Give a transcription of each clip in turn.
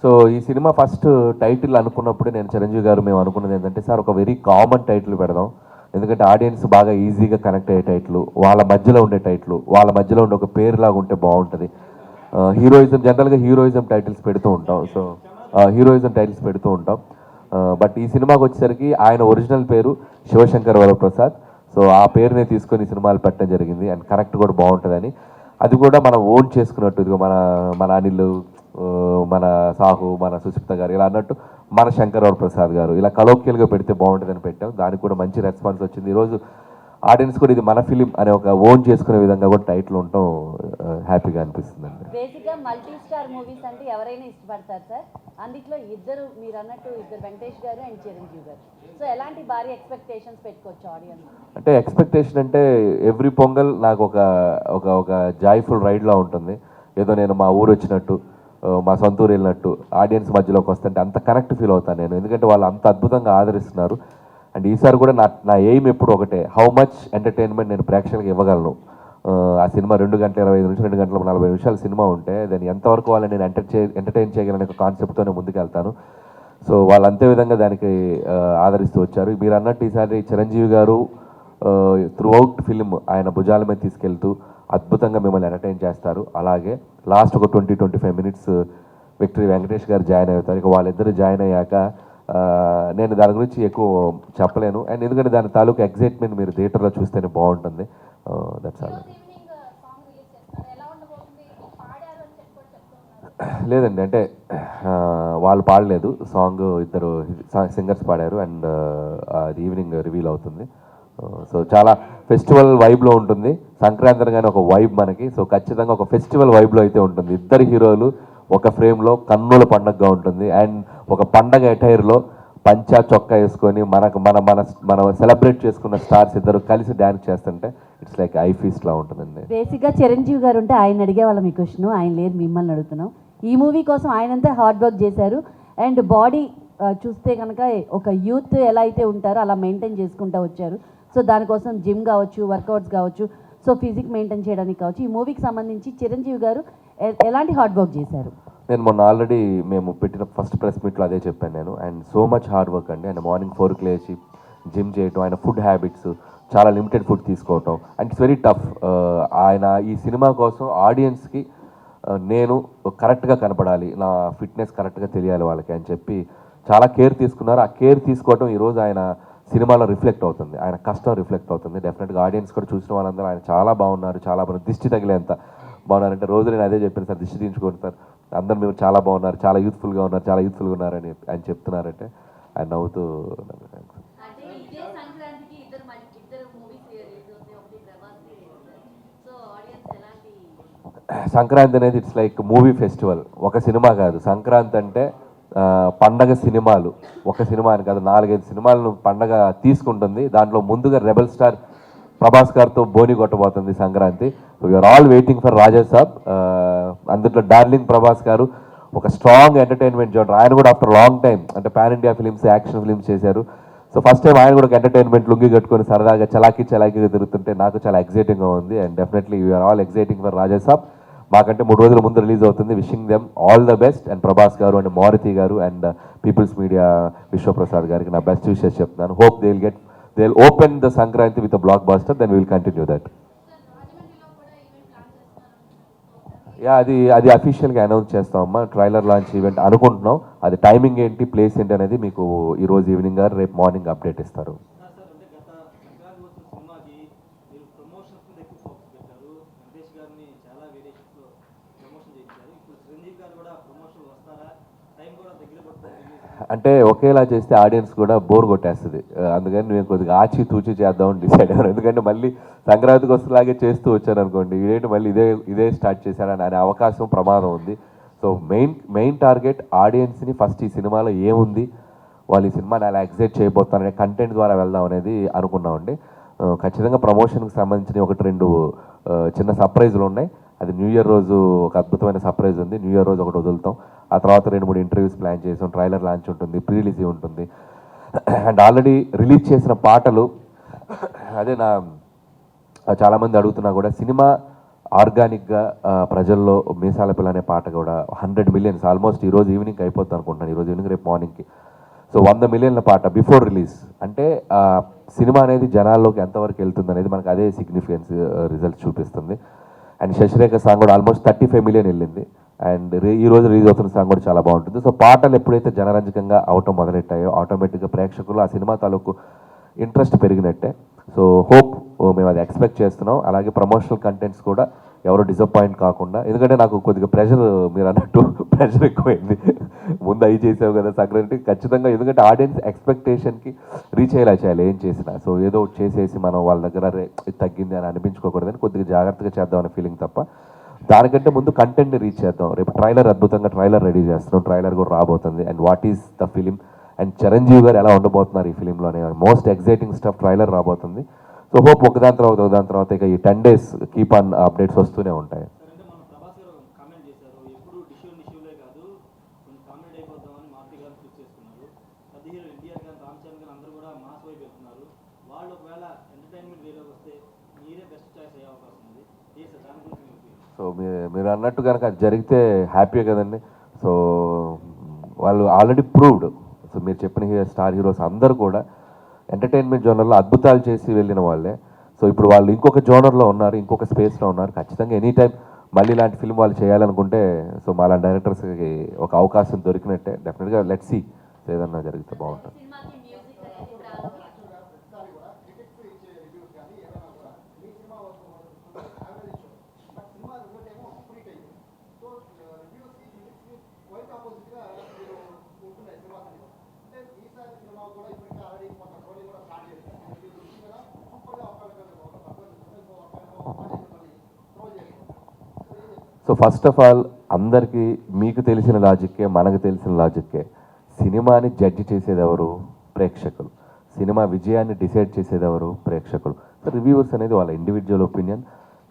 So ఈ cinema first title అనుకున్నప్పుడే నేను చిరంజీవి గారు మేము అనుకున్నది ఏంటంటే సార్ ఒక వెరీ కామన్ టైటిల్ పెడదాం, ఎందుకంటే ఆడియన్స్ బాగా ఈజీగా కనెక్ట్ అయ్యే టైటిల్, వాళ్ళ మధ్యలో ఉండే టైటిల్, వాళ్ళ మధ్యలో ఉండే ఒక పేరులాగా ఉంటే బాగుంటుంది. హీరోయిజం జనరల్గా హీరోయిజం టైటిల్స్ పెడుతూ ఉంటాం. సో హీరోయిజం టైటిల్స్ పెడుతూ ఉంటాం. బట్ ఈ సినిమాకి వచ్చేసరికి ఆయన ఒరిజినల్ పేరు శివశంకర్ వరప్రసాద్. సో ఆ పేరునే తీసుకొని సినిమాలు పెట్టడం జరిగింది అండ్ కరెక్ట్ కూడా బాగుంటుందని. అది కూడా మనం ఓన్ చేసుకున్నట్టు, ఇదిగో మన మన అనిల్, మన సాహు, మన సుచిప్త గారు ఇలా అన్నట్టు మన శంకర్ వరప్రసాద్ గారు ఇలా కలోక్యల్గా పెడితే బాగుంటుందని పెట్టాం. దానికి కూడా మంచి రెస్పాన్స్ వచ్చింది. ఈరోజు ఆడియన్స్ కూడా ఇది మన ఫిలిం అనే ఒక ఓన్ చేసుకునే విధంగా కూడా టైటిల్ ఉండటం హ్యాపీగా అనిపిస్తుంది అండి. బేసిక్గా మల్టీ స్టార్ మూవీస్ అంటే ఎవరైనా ఇష్టపడతారు సార్. అందులో ఇద్దరు మీరు అన్నట్టు ఇద్దరు వెంకటేష్ గారు అండ్ చిరంజీవి గారు. సో ఎలాంటి భారీ ఎక్స్పెక్టేషన్స్ పెట్టుకోవచ్చు ఆడియన్స్? అంటే ఎక్స్పెక్టేషన్ అంటే ఎవ్రీ పొంగల్ నాకు ఒక ఒక ఒక జాయ్ఫుల్ రైడ్లా ఉంటుంది. ఏదో నేను మా ఊరు వచ్చినట్టు, మా సొంత ఊరు వెళ్ళినట్టు ఆడియన్స్ మధ్యలోకి వస్తుంటే అంత కనెక్ట్ ఫీల్ అవుతాను నేను, ఎందుకంటే వాళ్ళు అంత అద్భుతంగా ఆదరిస్తున్నారు. అండ్ ఈసారి కూడా నా ఎయిమ్ ఎప్పుడు ఒకటే, హౌ మచ్ ఎంటర్టైన్మెంట్ నేను ప్రేక్షకులకు ఇవ్వగలను. ఆ సినిమా 2 గంటల 25 నిమిషాలు 2 గంటల 40 నిమిషాల సినిమా ఉంటే దాన్ని ఎంతవరకు వాళ్ళని నేను ఎంటర్టైన్ చేయగలనే ఒక కాన్సెప్ట్తోనే ముందుకు వెళ్తాను. సో వాళ్ళు అంతే విధంగా దానికి ఆదరిస్తూ వచ్చారు. మీరు అన్నట్టు ఈసారి చిరంజీవి గారు త్రూ అవుట్ ఫిలిం ఆయన భుజాల మీద తీసుకెళ్తూ అద్భుతంగా మిమ్మల్ని ఎంటర్టైన్ చేస్తారు. అలాగే లాస్ట్ ఒక 20-25 మినిట్స్ విక్టరీ వెంకటేష్ గారు జాయిన్ అవుతారు. ఇక వాళ్ళిద్దరు జాయిన్ అయ్యాక నేను దాని గురించి ఎక్కువ చెప్పలేను. అండ్ ఎందుకంటే దాని తాలూకు ఎగ్జైట్మెంట్ మీరు థియేటర్లో చూస్తేనే బాగుంటుంది. That's all. లేదండి, అంటే వాళ్ళు పాడలేదు సాంగ్, ఇద్దరు సింగర్స్ పాడారు అండ్ అది ఈవినింగ్ రివీల్ అవుతుంది. సో చాలా ఫెస్టివల్ వైబ్లో ఉంటుంది. సంక్రాంతి అనగానే ఒక వైబ్ మనకి, సో ఖచ్చితంగా ఒక ఫెస్టివల్ వైబ్లో అయితే ఉంటుంది. ఇద్దరు హీరోలు ఒక ఫ్రేమ్లో కన్నుల పండగగా ఉంటుంది. అండ్ ఒక పండగ అటైర్లో పంచా చొక్కా వేసుకొని మనకు మనం సెలబ్రేట్ చేసుకున్న స్టార్స్ ఇద్దరు కలిసి డ్యాన్స్ చేస్తుంటే ఇట్స్ లైక్ ఐ ఫీస్ట్లా ఉంటుందండి. బేసిక్గా చిరంజీవి గారు ఉంటే ఆయన అడిగే వాళ్ళం ఈ క్వశ్చన్, ఆయన లేదు మిమ్మల్ని అడుగుతున్నాం. ఈ మూవీ కోసం ఆయనంతా హార్డ్ వర్క్ చేశారు. అండ్ బాడీ చూస్తే కనుక ఒక యూత్ ఎలా అయితే ఉంటారో అలా మెయింటైన్ చేసుకుంటూ వచ్చారు. సో దానికోసం జిమ్ కావచ్చు, వర్కౌట్స్ కావచ్చు, సో ఫిజిక్ మెయింటైన్ చేయడానికి కావచ్చు. ఈ మూవీకి సంబంధించి చిరంజీవి గారు ఎలాంటి హార్డ్ వర్క్ చేశారు? నేను మొన్న ఆల్రెడీ మేము పెట్టిన ఫస్ట్ ప్రెస్ మీట్లో అదే చెప్పాను నేను. And so much hard work అండి. ఆయన మార్నింగ్ 4కి లేచి జిమ్ చేయటం, ఆయన ఫుడ్ హ్యాబిట్స్ చాలా లిమిటెడ్ ఫుడ్ తీసుకోవటం అండ్ ఇట్స్ వెరీ టఫ్. ఆయన ఈ సినిమా కోసం ఆడియన్స్కి నేను కరెక్ట్గా కనపడాలి, నా ఫిట్నెస్ కరెక్ట్గా తెలియాలి వాళ్ళకి అని చెప్పి చాలా కేర్ తీసుకున్నారు. ఆ కేర్ తీసుకోవటం ఈరోజు ఆయన సినిమాలో రిఫ్లెక్ట్ అవుతుంది, ఆయన కష్టం రిఫ్లెక్ట్ అవుతుంది. డెఫినెట్గా ఆడియన్స్ కూడా చూసిన వాళ్ళందరూ ఆయన చాలా బాగున్నారు, చాలా బాగున్నారు, దిష్టి తగిలేంత బాగున్నారంటే రోజు నేను అదే చెప్పాను సార్, దిష్టి తీయించుకోండి సార్, అందరు మీరు చాలా బాగున్నారు, చాలా యూత్ఫుల్గా ఉన్నారు, చాలా యూత్ఫుల్గా ఉన్నారని ఆయన చెప్తున్నారంటే ఆయన నవ్వుతూ. సంక్రాంతి అనేది ఇట్స్ లైక్ మూవీ ఫెస్టివల్, ఒక సినిమా కాదు. సంక్రాంతి అంటే పండగ సినిమాలు, ఒక సినిమా అని కాదు 4-5 సినిమాలను పండగ తీసుకుంటుంది. దాంట్లో ముందుగా రెబల్ స్టార్ ప్రభాస్ గారితో బోని కొట్టబోతుంది Sankranti. We are all waiting for Raja Saab. అందులో డార్లింగ్ ప్రభాస్ గారు ఒక స్ట్రాంగ్ ఎంటర్టైన్మెంట్ జోనర్. ఆయన కూడా ఆఫ్టర్ లాంగ్ టైం అంటే pan India films, action films చేశారు. సో ఫస్ట్ టైం ఆయన కూడా ఒక ఎంటర్టైన్మెంట్ లుంగి కట్టుకొని సరదాగా చలాకీగా తిరుగుతుంటే నాకు చాలా ఎక్సైటింగ్గా ఉంది. And definitely we are all exciting for Raja Saab. మాకంటే 3 రోజుల ముందు రిలీజ్ అవుతుంది. Wishing them all the best. And Prabhas garu and Maruti గారు అండ్ పీపుల్స్ మీడియా విశ్వప్రసాద్ గారికి నా బెస్ట్ విషెస్ చెప్తున్నాను. Hope they'll open the Sankranti with a blockbuster, then we will continue that. Yeah, అది అఫీషియల్గా అనౌన్స్ చేస్తామమ్మా. ట్రైలర్ లాంచ్ ఈవెంట్ అనుకుంటున్నాం. అది timing ఏంటి, place ఏంటి అనేది మీకు ఈరోజు ఈవినింగ్ గారు రేపు మార్నింగ్ అప్డేట్ ఇస్తారు. అంటే ఒకేలా చేస్తే ఆడియన్స్ కూడా బోర్ కొట్టేస్తుంది. అందుకని నేను కొద్దిగా ఆచితూచి చేద్దామని డిసైడ్ అయ్యాను. ఎందుకంటే మళ్ళీ సంక్రాంతికి వస్తులాగే చేస్తూ వచ్చాను అనుకోండి, ఇదేంటి మళ్ళీ ఇదే స్టార్ట్ చేశారని అనే అవకాశం ప్రమాదం ఉంది. సో మెయిన్ టార్గెట్ ఆడియన్స్ని ఫస్ట్ ఈ సినిమాలో ఏముంది, వాళ్ళు ఈ సినిమాని అలా ఎగ్జైట్ చేయబోతారనే కంటెంట్ ద్వారా వెళ్దాం అనేది అనుకున్నామండి. ఖచ్చితంగా ప్రమోషన్కి సంబంధించిన 1-2 చిన్న సర్ప్రైజులు ఉన్నాయి. అది న్యూ ఇయర్ రోజు ఒక అద్భుతమైన సర్ప్రైజ్ ఉంది. న్యూ ఇయర్ రోజు ఒకటి వదులుతాం. ఆ తర్వాత 2-3 ఇంటర్వ్యూస్ ప్లాన్ చేసాం. ట్రైలర్ లాంచ్ ఉంటుంది, ప్రీ రిలీజ్ ఉంటుంది. అండ్ ఆల్రెడీ రిలీజ్ చేసిన పాటలు అదే చాలామంది అడుగుతున్నా కూడా సినిమా ఆర్గానిక్గా ప్రజల్లో మీసాల పిల్ల అనే పాట కూడా 100 మిలియన్స్ ఆల్మోస్ట్ ఈరోజు ఈవినింగ్ అయిపోతుంది అనుకుంటున్నాను, ఈరోజు ఈవినింగ్ రేపు మార్నింగ్కి. సో 100 మిలియన్ల పాట బిఫోర్ రిలీజ్ అంటే సినిమా అనేది జనాల్లోకి ఎంతవరకు వెళ్తుంది అనేది మనకు అదే సిగ్నిఫికెన్స్ రిజల్ట్ చూపిస్తుంది. అండ్ శశిరేఖ సాంగ్ కూడా ఆల్మోస్ట్ 35 మిలియన్ వెళ్ళింది. అండ్ ఈ రోజు రిలీజ్ అవుతున్న సాంగ్ కూడా చాలా బాగుంటుంది. సో పాటలు ఎప్పుడైతే జనరంజకంగా అవటం మొదలెట్టాయో ఆటోమేటిక్గా ప్రేక్షకులు ఆ సినిమా తాలూకు ఇంట్రెస్ట్ పెరిగినట్టే. సో హోప్ మేము అది ఎక్స్పెక్ట్ చేస్తున్నాం. అలాగే ప్రమోషనల్ కంటెంట్స్ కూడా ఎవరు డిసప్పాయింట్ కాకుండా, ఎందుకంటే నాకు కొద్దిగా ప్రెషర్, మీరు అన్నట్టు ప్రెషర్ ఎక్కువైంది. ముందు అవి చేసావు కదా సంక్రాంతి ఖచ్చితంగా, ఎందుకంటే ఆడియన్స్ ఎక్స్పెక్టేషన్కి రీచ్ అయ్యేలా చేయాలి ఏం చేసినా. సో ఏదో ఒకటి చేసేసి మనం వాళ్ళ దగ్గర ఇది తగ్గింది అని అనిపించుకోకూడదని కొద్దిగా జాగ్రత్తగా చేద్దామనే ఫీలింగ్ తప్ప, దానికంటే ముందు కంటెంట్ని రీచ్ చేద్దాం. రేపు ట్రైలర్ అద్భుతంగా ట్రైలర్ రెడీ చేస్తున్నాం, ట్రైలర్ కూడా రాబోతుంది. And what is the film and Chiranjeevi గారు ఎలా ఉండబోతున్నారు ఈ ఫిలింలో అనే మోస్ట్ ఎగ్జైటింగ్ స్టఫ్ ట్రైలర్ రాబోతుంది. సో హోప్ ఒకదాని తర్వాత ఇక ఈ 10 days కీప్ ఆన్ అప్డేట్స్ వస్తూనే ఉంటాయి. అంటే మన ప్రభాస్ గారు కామెంట్ చేశారు, ఎప్పుడు డిష్యూలే కాదు కొంచెం కామెడీ అయిపోతామని మార్తి గారు చూస్ చేసుకున్నారు. పెద్ద హీరో ఎన్టీఆర్ గారు, రామ్ చరణ్ గారు అందరూ కూడా మాస్ వైపు వెళ్తున్నారు. వాళ్ళు ఒకవేళ ఎంటర్టైన్మెంట్ వేలోకి వస్తే మీరే బెస్ట్ చాయిస్ అయ్యే అవకాశం ఉంది. ఏ సార్ దాని గురించి మీ opinion? సో మీరు అన్నట్టు కనుక అది జరిగితే హ్యాపీయే కదండి. సో వాళ్ళు ఆల్రెడీ ప్రూవ్డ్. సో మీరు చెప్పిన స్టార్ హీరోస్ అందరూ కూడా ఎంటర్టైన్మెంట్ జోనర్లో అద్భుతాలు చేసి వెళ్ళిన వాళ్ళే. సో ఇప్పుడు వాళ్ళు ఇంకొక జోనర్లో ఉన్నారు, ఇంకొక స్పేస్లో ఉన్నారు. ఖచ్చితంగా ఎనీ టైం మళ్ళీ ఇలాంటి ఫిల్మ్ వాళ్ళు చేయాలనుకుంటే, సో మాలా డైరెక్టర్స్కి ఒక అవకాశం దొరికినట్టే. డెఫినెట్గా లెట్స్ సీ ఏదన్నా జరిగితే బాగుంటుంది. సో ఫస్ట్ ఆఫ్ ఆల్ అందరికీ మీకు తెలిసిన లాజిక్కే, మనకు తెలిసిన లాజిక్కే. సినిమాని జడ్జి చేసేది ఎవరు? ప్రేక్షకులు. సినిమా విజయాన్ని డిసైడ్ చేసేది ఎవరు? ప్రేక్షకులు. సో రివ్యూవర్స్ అనేది వాళ్ళ individual opinion.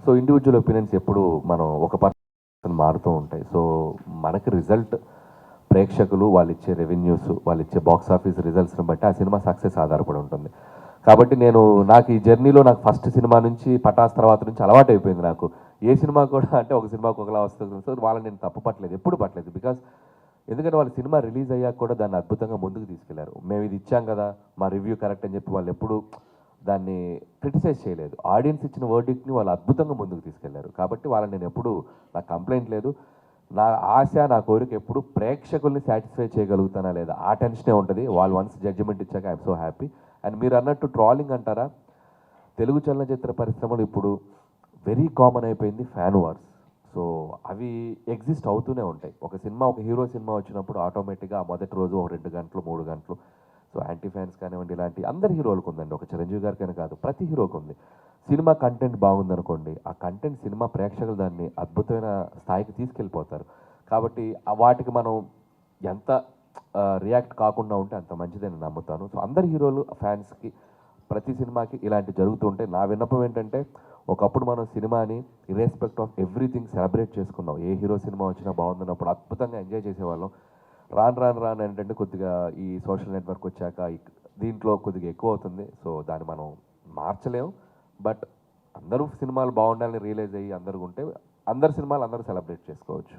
So individual opinions ఎప్పుడు మనం ఒక పర్సన్ మారుతూ ఉంటాయి. సో మనకి రిజల్ట్ ప్రేక్షకులు వాళ్ళు ఇచ్చే రెవెన్యూస్, వాళ్ళు ఇచ్చే బాక్స్ ఆఫీస్ రిజల్ట్స్ని బట్టి ఆ సినిమా సక్సెస్ ఆధారపడి ఉంటుంది. కాబట్టి నాకు ఈ జర్నీలో నాకు ఫస్ట్ సినిమా నుంచి పటాస్ తర్వాత నుంచి అలవాటు అయిపోయింది. నాకు ఏ సినిమా కూడా అంటే ఒక సినిమాకి ఒకలా వస్తుంది. సో వాళ్ళని నేను తప్పు పట్టలేదు, ఎప్పుడు పట్టలేదు. బికాస్ ఎందుకంటే వాళ్ళ సినిమా రిలీజ్ అయ్యాక కూడా దాన్ని అద్భుతంగా ముందుకు తీసుకెళ్లారు. మేము ఇది ఇచ్చాం కదా, మా రివ్యూ కరెక్ట్ అని చెప్పి వాళ్ళు ఎప్పుడు దాన్ని క్రిటిసైజ్ చేయలేదు. ఆడియన్స్ ఇచ్చిన వర్డిక్ట్ని వాళ్ళు అద్భుతంగా ముందుకు తీసుకెళ్లారు. కాబట్టి వాళ్ళని నేను ఎప్పుడు, నాకు కంప్లైంట్ లేదు. నా ఆశ, నా కోరిక ఎప్పుడు ప్రేక్షకుల్ని సాటిస్ఫై చేయగలుగుతానా లేదా ఆ టెన్షనే ఉంటుంది. వాళ్ళు వన్స్ జడ్జిమెంట్ ఇచ్చాక ఐఎమ్ సో హ్యాపీ. అండ్ మీరు అన్నట్టు ట్రాలింగ్ అంటారా, తెలుగు చలనచిత్ర పరిశ్రమలో ఇప్పుడు వెరీ కామన్ అయిపోయింది ఫ్యాన్ వార్స్. సో అవి ఎగ్జిస్ట్ అవుతూనే ఉంటాయి. ఒక సినిమా, ఒక హీరో సినిమా వచ్చినప్పుడు ఆటోమేటిక్గా ఆ మొదటి రోజు ఒక 2 గంటలు 3 గంటలు సో యాంటీ ఫ్యాన్స్ కానివ్వండి, ఇలాంటి అందరి హీరోలకు ఉందండి. ఒక చిరంజీవి గారికైనా కాదు, ప్రతి హీరోకి ఉంది. సినిమా కంటెంట్ బాగుందనుకోండి, ఆ కంటెంట్ సినిమా ప్రేక్షకులు దాన్ని అద్భుతమైన స్థాయికి తీసుకెళ్ళిపోతారు. కాబట్టి వాటికి మనం ఎంత రియాక్ట్ కాకుండా ఉంటే అంత మంచిదని నమ్ముతాను. సో అందరి హీరోలు ఫ్యాన్స్కి ప్రతి సినిమాకి ఇలాంటి జరుగుతూ ఉంటాయి. నా విన్నపం ఏంటంటే, ఒకప్పుడు మనం సినిమాని ఇర్రెస్పెక్ట్ ఆఫ్ ఎవ్రీథింగ్ సెలబ్రేట్ చేసుకున్నాం. ఏ హీరో సినిమా వచ్చినా బాగుందన్నప్పుడు అద్భుతంగా ఎంజాయ్ చేసేవాళ్ళం. రాను ఏంటంటే కొద్దిగా ఈ సోషల్ నెట్వర్క్ వచ్చాక దీంట్లో కొద్దిగా ఎక్కువ అవుతుంది. సో దాన్ని మనం మార్చలేము. బట్ అందరూ సినిమాలు బాగుండాలని రియలైజ్ అయ్యి అందరూ ఉంటే అందరి సినిమాలు అందరూ సెలబ్రేట్ చేసుకోవచ్చు.